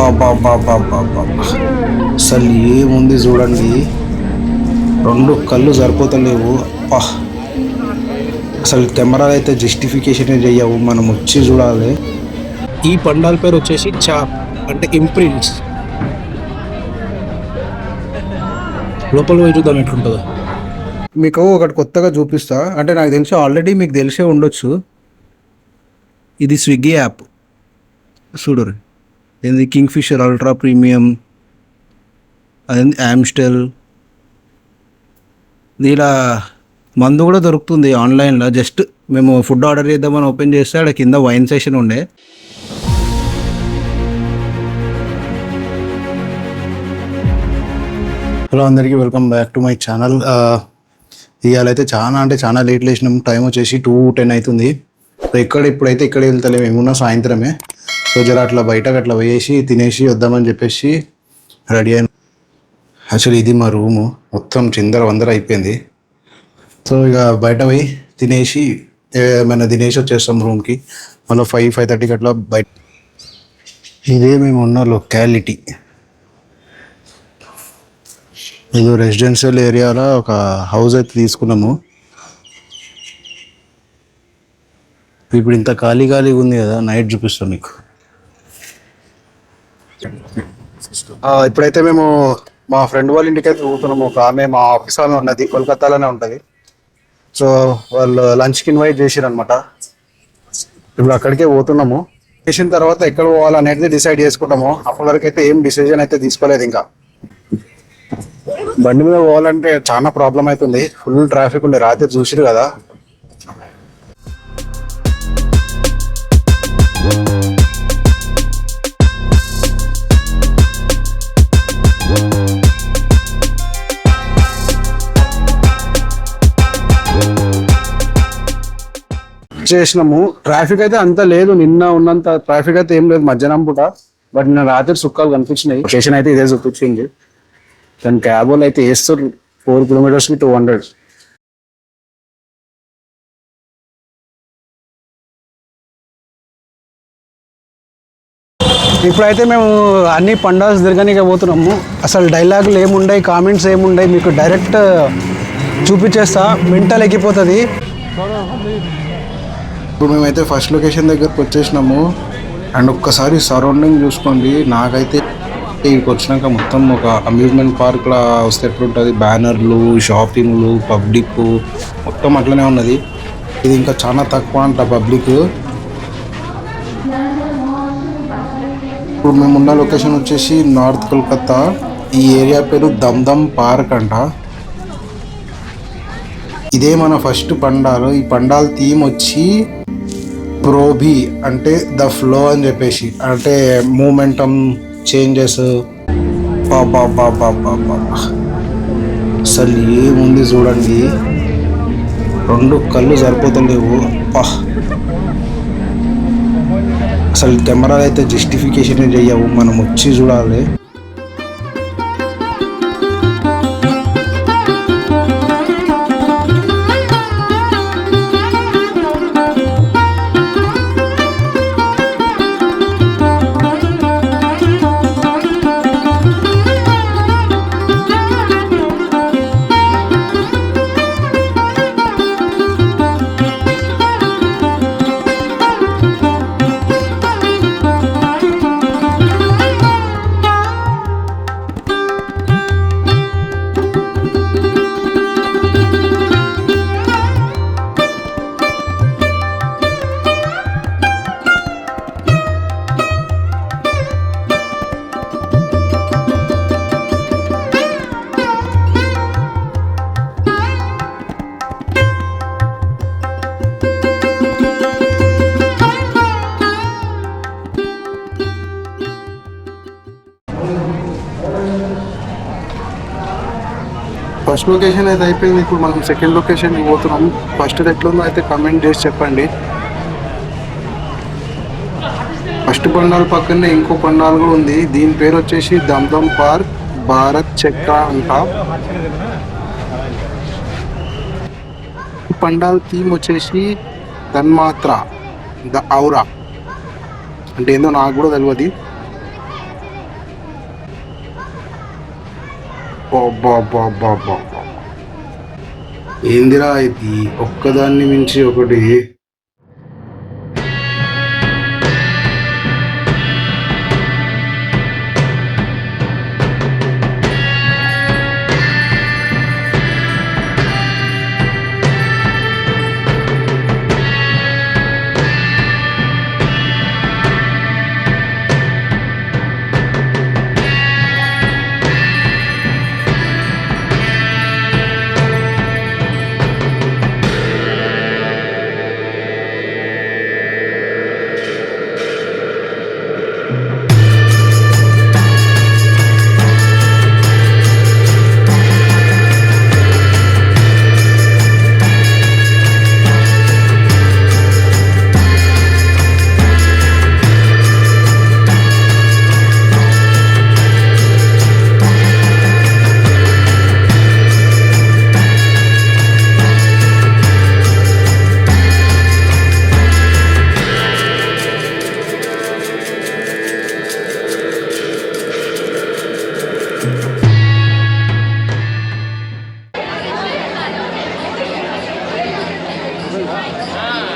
బాబా అసలు ఏముంది చూడండి, రెండు కళ్ళు సరిపోతలేవు. అసలు కెమెరాలు అయితే జస్టిఫికేషన్ చెయ్యవు, మనం వచ్చి చూడాలి. ఈ పండాల పేరు వచ్చేసి చాప్, అంటే ఇంప్రింట్స్. లోపల పోయి చూద్దాం ఎట్లుంటుందో. మీకు ఒకటి కొత్తగా చూపిస్తా, అంటే నాకు తెలిసి ఆల్రెడీ మీకు తెలిసే ఉండొచ్చు. ఇది స్విగ్గీ యాప్ చూడరు, ఏంది కింగ్ ఫిషర్ అల్ట్రా ప్రీమియం, అదేంది యామ్స్టెల్. ఇలా మందు కూడా దొరుకుతుంది ఆన్లైన్లో. జస్ట్ మేము ఫుడ్ ఆర్డర్ చేద్దామని ఓపెన్ చేస్తే అక్కడ కింద వైన్ సెషన్ ఉండే. హలో అందరికీ, welcome back to my channel. ఇవాళ అయితే చాలా లేట్ లేచినాం. టైం వచ్చేసి 2:10 అవుతుంది. సో ఇప్పుడైతే ఇక్కడ వెళ్తలేము, ఏమున్నా సాయంత్రమే. సో జర అట్లా బయటకు అట్లా వేసి తినేసి వద్దామని చెప్పేసి రెడీ అయినా. యాక్చువల్లీ ఇది మా రూము, మొత్తం చిందర అయిపోయింది. సో ఇక బయట పోయి తినేసి ఏమైనా తినేసి వచ్చేస్తాం రూమ్కి. మళ్ళీ 5:30కి అట్లా బయట. ఇదే మేము ఉన్న లొకాలిటీ. ఇది రెసిడెన్షియల్ ఏరియాలో ఒక హౌస్ అయితే తీసుకున్నాము. ఇప్పుడు ఇంత ఖాళీగా ఉంది కదా, నైట్ చూపిస్తాం మీకు. ఇప్పుడైతే మేము మా ఫ్రెండ్ వాళ్ళ ఇంటికి అయితే పోతున్నాము. ఒక ఆమె మా ఆఫీస్ ఆమె ఉన్నది, కోల్కతాలోనే ఉంటుంది. సో వాళ్ళు లంచ్కి ఇన్వైట్ చేసారు అనమాట. ఇప్పుడు అక్కడికే పోతున్నాము. చేసిన తర్వాత ఎక్కడ పోవాలనేది డిసైడ్ చేసుకుంటాము. అప్పటి వరకు అయితే ఏం డిసిజన్ అయితే తీసుకోలేదు. ఇంకా బండి మీద పోవాలంటే చాలా ప్రాబ్లం అవుతుంది, ఫుల్ ట్రాఫిక్ ఉండే. రాత్రి చూసిరు కదా. చేసినాము. ట్రాఫిక్ అయితే అంత లేదు, నిన్న ఉన్నంత ట్రాఫిక్ అయితే ఏం లేదు మధ్యాహ్నం పూట. బట్ నిన్న రాత్రి సుక్కాలు కనిపించినాయి. లొకేషన్ అయితే ఇదే చూపించింది. కానీ క్యాబ్ వాళ్ళు అయితే వేస్తారు 4 కిలోమీటర్స్కి 200. ఇప్పుడైతే మేము అన్ని పండాల్స్ తిరగనికే పోతున్నాము. అసలు డైలాగులు ఏముండయి, కామెంట్స్ ఏముండయి, మీకు డైరెక్ట్ చూపించేస్తా, మెంటల్ ఎక్కిపోతుంది. ఇప్పుడు మేమైతే ఫస్ట్ లొకేషన్ దగ్గరకు వచ్చేసినాము. అండ్ ఒక్కసారి సరౌండింగ్ చూసుకోండి. నాకైతే ఇక్కడికి వచ్చినాక మొత్తం ఒక అమ్యూజ్మెంట్ పార్క్లా వస్తే ఎట్లుంటుంది, బ్యానర్లు, షాపింగ్లు, పబ్లిక్ మొత్తం అట్లనే ఉన్నది. ఇది ఇంకా చాలా తక్కువ అంట పబ్లిక్. ఇప్పుడు మేమున్న లొకేషన్ వచ్చేసి నార్త్ కోల్కతా. ఈ ఏరియా పేరు దమ్దమ్ పార్క్ అంట. ఇదే మన ఫస్ట్ పండాలు. ఈ పండాల్ థీమ్ వచ్చి ప్రోబీ, అంటే ద ఫ్లో అని చెప్పేసి, అంటే మూమెంటం, చేంజెస్. అసలు ఏముంది చూడండి, రెండు కళ్ళు సరిపోతలేవు. అసలు కెమెరాలు అయితే జస్టిఫికేషన్ చెయ్యవు, మనం వచ్చి చూడాలి. ఫస్ట్ లొకేషన్ అయితే అయిపోయింది. ఇప్పుడు మనం సెకండ్ లొకేషన్కి పోతున్నాం. ఫస్ట్ ఎట్లుందో అయితే కమెంట్ చేసి చెప్పండి. ఫస్ట్ పండాల్ పక్కనే ఇంకో పండాల్ కూడా ఉంది. దీని పేరు వచ్చేసి దమ్దమ్ పార్క్ భారత్ చక్ర అంట. పండాల్ థీమ్ వచ్చేసి తన్మాత్ర, ద ఔరా అంటే ఏందో నాకు కూడా తెలియదు. అబ్బబ్బబ్బబ్బబ్బబ్బ. ఏందిరా ఇది, ఒక్కదాన్ని మించి ఒకటి.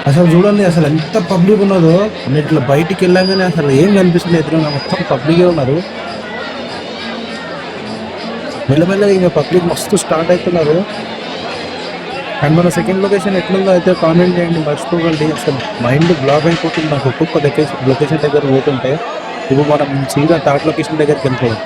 అసలు చూడండి, అసలు ఎంత పబ్లిక్ ఉన్నదో. నేను ఇట్లా బయటికి వెళ్ళగానే అసలు ఏం కనిపిస్తుంది ఎదురుగా, మొత్తం పబ్లికే ఉన్నారు. మెల్లమెల్లగా ఇంకా పబ్లిక్ మస్తు స్టార్ట్ అవుతున్నారు. అండ్ మన సెకండ్ లొకేషన్ ఎట్లుందో అయితే కామెంట్ చేయండి, మర్చిపోకండి. అసలు మైండ్ బ్లాక్ అయిపోతుంది నాకు ఒక్కొక్క లొకేషన్ దగ్గర పోతుంటే. ఇప్పుడు మనం సీదా థర్డ్ లొకేషన్ దగ్గరికి వెళ్ళిపోయాం.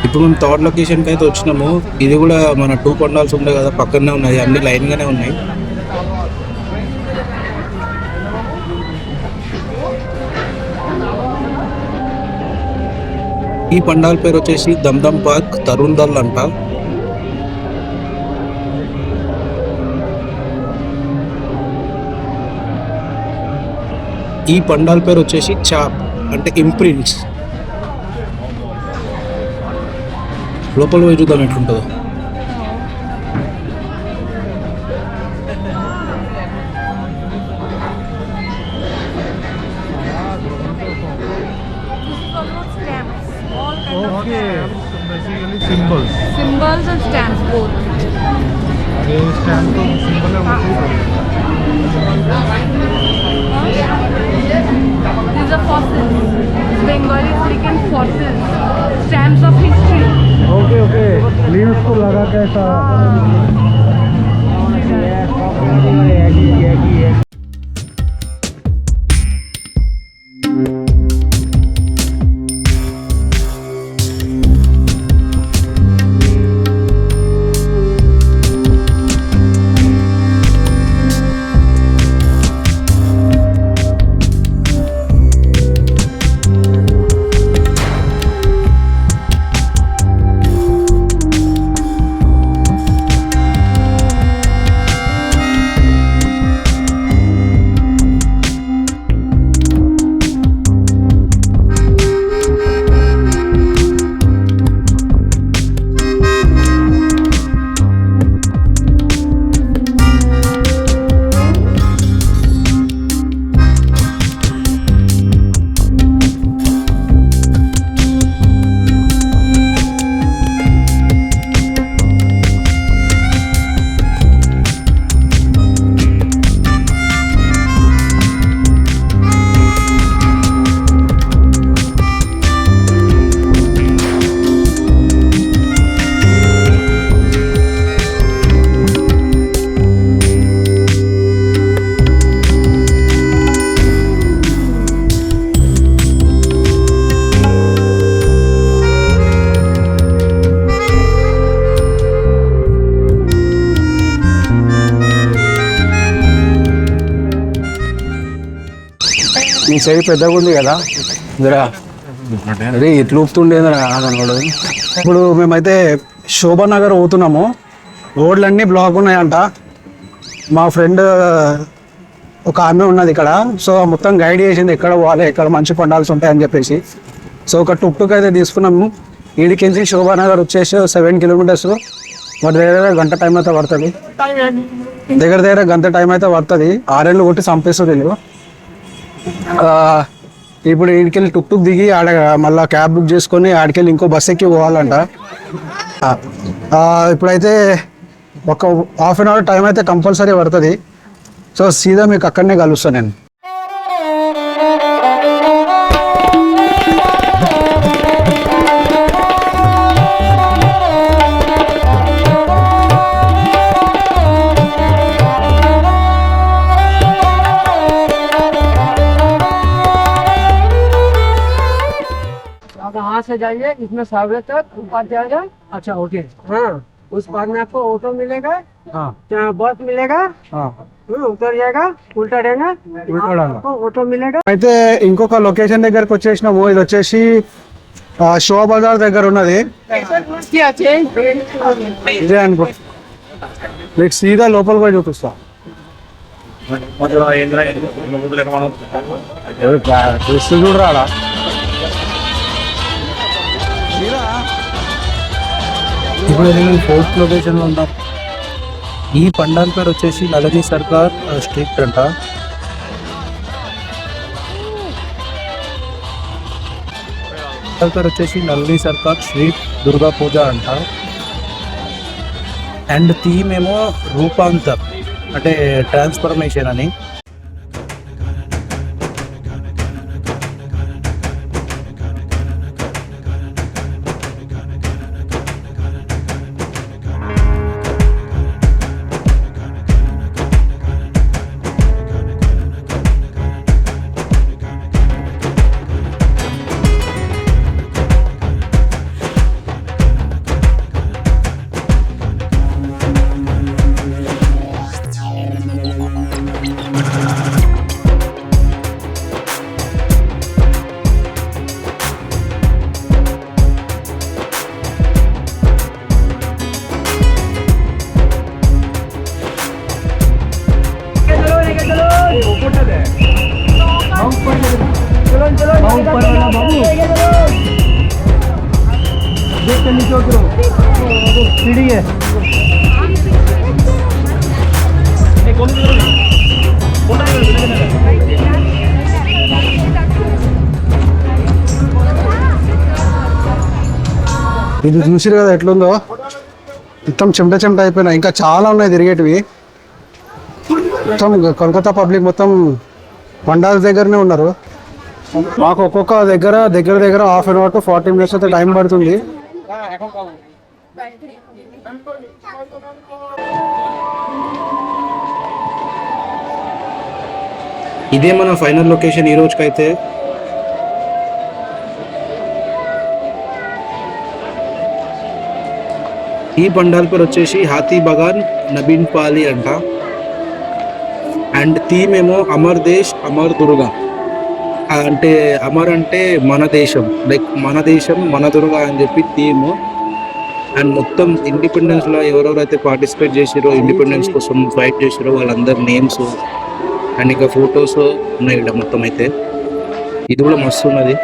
ఇప్పుడు మేము థర్డ్ లొకేషన్కి అయితే వచ్చినాము. ఇది కూడా మన 2 కొండాల్సి ఉండే కదా, పక్కనే ఉన్నాయి, అన్ని లైన్గానే ఉన్నాయి. ఈ పండాల పేరు వచ్చేసి దమ్దమ్ పార్క్ తరుణ్దల్ అంట. ఈ పండాల పేరు వచ్చేసి చాప్ అంటే ఇంప్రింట్స్. లోపల పోయి చూద్దాం ఎట్లుంటుందో. Symbols and stamps both. These are fossils. Bengali African fossils. Stamps of history. Okay. Leaves को लगा कैसा? నీ సైడ్ పెద్దగా ఉంది కదా జరా, అదే ఇట్లా ఊపుతుండేది అనడు. ఇప్పుడు మేమైతే శోభానగర్ పోతున్నాము. రోడ్లన్నీ బ్లాక్ ఉన్నాయంట. మా ఫ్రెండ్ ఒక ఆమె ఉన్నది ఇక్కడ, సో మొత్తం గైడ్ చేసింది ఎక్కడ పోవాలి, ఎక్కడ మంచి పండాల్సి ఉంటాయని చెప్పేసి. సో ఒక టుక్ అయితే తీసుకున్నాము. ఈడికించి శోభానగర్ వచ్చేసి 7 కిలోమీటర్స్. మరి దగ్గర గంట టైం అయితే పడుతుంది, దగ్గర గంట టైం అయితే పడుతుంది. 6 ఏళ్ళు కొట్టి చంపేస్తుంది వీళ్ళు. ఇప్పుడు ఈడికెళ్ళి టుక్ టుక్ దిగి ఆడ మళ్ళీ క్యాబ్ బుక్ చేసుకొని ఆడికెళ్ళి ఇంకో బస్ ఎక్కి పోవాలంట. ఇప్పుడైతే ఒక హాఫ్ అన్ అవర్ టైం అయితే కంపల్సరీ పడుతుంది. సో సీదా మీకు అక్కడనే కలుస్తాను నేను. वहाँ से जाइए, इसमें सावरे तक ऊपर जाएगा। अच्छा ओके. हाँ, उस बाद में आपको ऑटो मिलेगा, हाँ जहाँ बस मिलेगा, हाँ. उतर जाएगा, उल्टा रहेगा, उल्टा डालना. आपको ऑटो मिलेगा। అయితే ఇంకొక లొకేషన్ దగ్గరకు వచ్చేసినాము. ఇది వచ్చేసి షో బజార్ దగ్గర ఉన్నది. ఇదే అనుకో, మీకు సీదా లోపలికి పోయి చూపిస్తా. చూడరా ఇప్పుడు నేను 4th లొకేషన్లో ఉన్నాం. ఈ పండాల్ పేరు వచ్చేసి నళని సర్కార్ స్ట్రీట్ అంట. పండాల్ పేరు వచ్చేసి నళని సర్కార్ స్ట్రీట్ దుర్గా పూజ అంట. అండ్ థీమ్ ఏమో రూపాంతర్ అంటే ట్రాన్స్ఫర్మేషన్ అని. ఇది చూసిరు కదా ఎట్లుందో, మొత్తం చెమట అయిపోయినా. ఇంకా చాలా ఉన్నాయి తిరిగేటివి. మొత్తం కోల్కతా పబ్లిక్ మొత్తం పండాల్ దగ్గరనే ఉన్నారు. మాకు ఒక్కొక్క దగ్గర half an hour to 40 minutes అయితే టైం పడుతుంది. ఇదే మన ఫైనల్ లొకేషన్ ఈ రోజుకైతే. ఈ పండాల్ పేరు వచ్చేసి హాతీ బగాన్ నబీన్ పాలి అంట. అండ్ థీమ్ ఏమో అమర్ దేశ్ అమర్ దుర్గా. అంటే అమర్ అంటే మన దేశం, లైక్ మన దేశం మన దుర్గా అని చెప్పి థీమ్. అండ్ మొత్తం ఇండిపెండెన్స్లో ఎవరెవరైతే పార్టిసిపేట్ చేసారో, ఇండిపెండెన్స్ కోసం ఫైట్ చేసారో వాళ్ళందరి నేమ్స్ అండ్ ఇంకా ఫొటోస్ ఉన్నాయి ఇక్కడ మొత్తం. అయితే ఇది కూడా మస్తు ఉన్నది.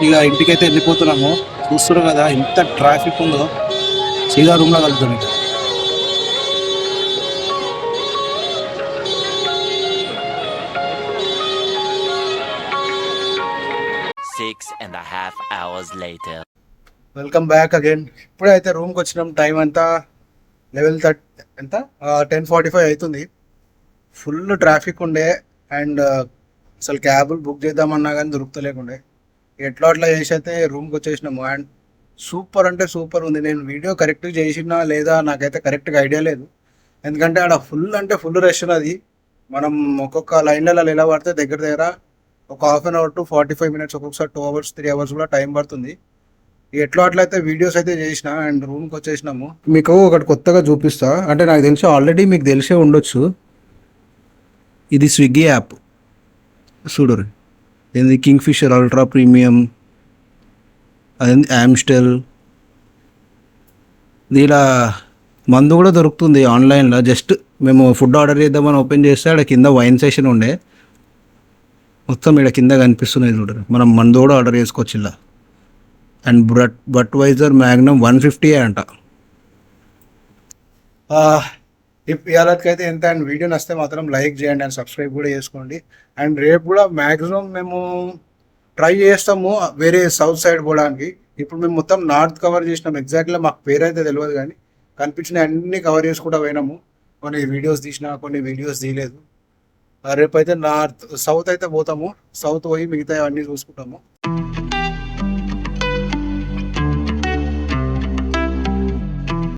ఇక ఇంటికైతే వెళ్ళిపోతున్నాము. చూస్తున్నారు కదా ఎంత ట్రాఫిక్ ఉందో. సీదా రూమ్లో కలుగుతాం ఇక. Six and a half hours later. Welcome back again. ఇప్పుడైతే రూమ్కి వచ్చినాం. టైం అంతా 11:30 ఎంత 10:45 అవుతుంది. ఫుల్ ట్రాఫిక్ ఉండే అండ్ అసలు క్యాబులు బుక్ చేద్దామన్నా కానీ దొరుకుతలేకుండే. ఎట్లా అట్లా చేసి అయితే రూమ్కి వచ్చేసినాము. అండ్ సూపర్ అంటే సూపర్ ఉంది. నేను వీడియో కరెక్ట్గా చేసినా లేదా నాకైతే కరెక్ట్గా ఐడియా లేదు. ఎందుకంటే ఆడ ఫుల్ అంటే ఫుల్ రష్ ఉన్నది. మనం ఒక్కొక్క లైన్లలో ఎలా పడితే దగ్గర దగ్గర ఒక half an hour to 45 minutes, ఒక్కొక్కసారి 2 hours 3 hours కూడా టైం పడుతుంది. ఎట్లా అట్లయితే వీడియోస్ అయితే చేసిన అండ్ రూమ్కి వచ్చేసినాము. మీకు ఒకటి కొత్తగా చూపిస్తా. అంటే నాకు తెలిసి ఆల్రెడీ మీకు తెలిసే ఉండొచ్చు. ఇది స్విగ్గీ యాప్ చూడరు. ఏంది కింగ్ ఫిషర్ అల్ట్రా ప్రీమియం, అదేంది యామ్స్టెల్. దీలా మందు కూడా దొరుకుతుంది ఆన్లైన్లో. జస్ట్ మేము ఫుడ్ ఆర్డర్ చేద్దామని ఓపెన్ చేస్తే ఆడ కింద వైన్ సెషన్ ఉండే. మొత్తం ఇక్కడ కింద కనిపిస్తున్నాయి చూడరు. మనం మందు కూడా ఆర్డర్ చేసుకోవచ్చు ఇలా. అండ్ బట్వైజర్ మ్యాగ్నమ్ 150 అంట. ఇవాళకైతే ఎంత. అండ్ వీడియో నచ్చితే మాత్రం లైక్ చేయండి అండ్ సబ్స్క్రైబ్ కూడా చేసుకోండి. అండ్ రేపు కూడా మ్యాక్సిమం మేము ట్రై చేస్తాము వేరే సౌత్ సైడ్ పోవడానికి. ఇప్పుడు మేము మొత్తం నార్త్ కవర్ చేసినాం. ఎగ్జాక్ట్గా మాకు పేరు అయితే తెలియదు కానీ కనిపించిన అన్ని కవర్ చేసుకుంటూ పోయినాము. కొన్ని వీడియోస్ తీసినా, కొన్ని వీడియోస్ తీయలేదు. రేపు అయితే సౌత్ అయితే పోతాము. సౌత్ పోయి మిగతా అన్నీ చూసుకుంటాము.